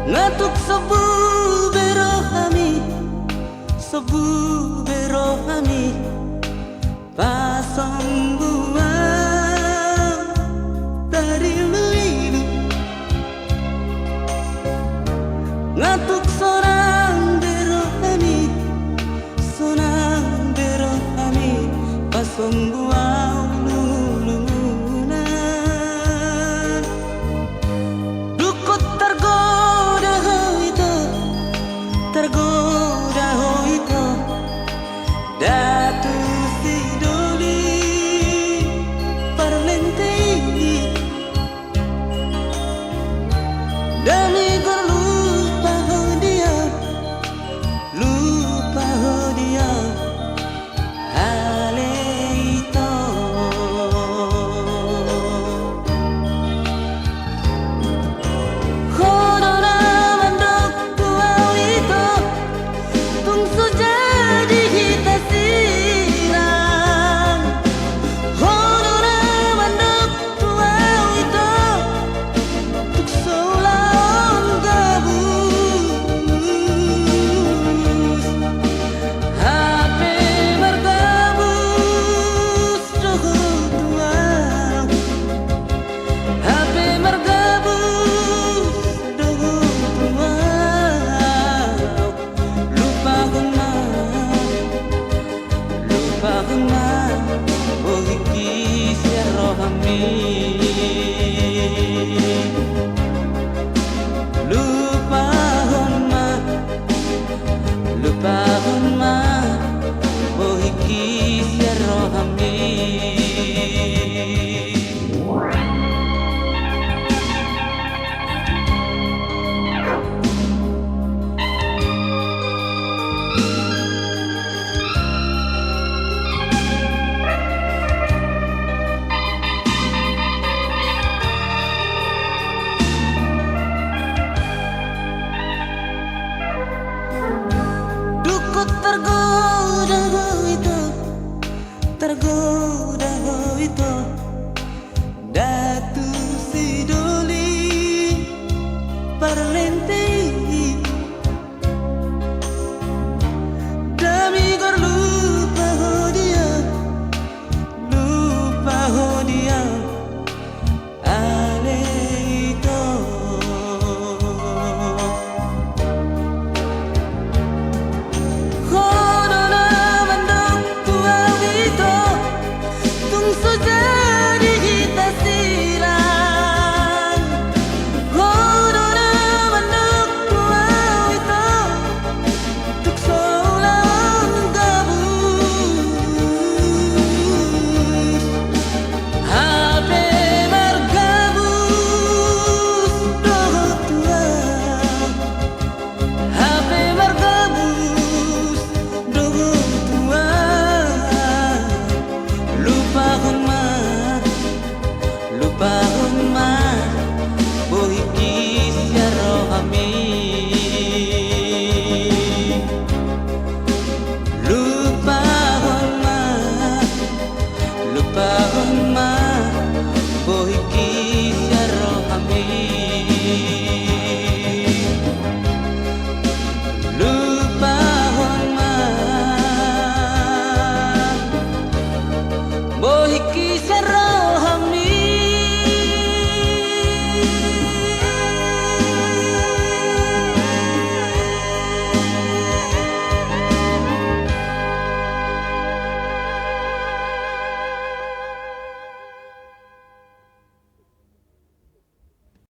Ngatuk sabu berohami, sabu berohami, pasang buah dari luilu. Ngatuk sorang berohami, sonang berohami, pasang buah lulunan. Dukut tergoda ho itu datu si doli parlentei dani gor lupa ho dia hale itu Corona mandok tuau itu tungsu jadi kita siram. Corona mandok tuau itu tungsu laon gabus. HP bergabus doho tuau, HP bergabus doho tuau. Lupa gema oh iki rohami. Lupa gema oh iki rohami. Dukut tergoda ho itu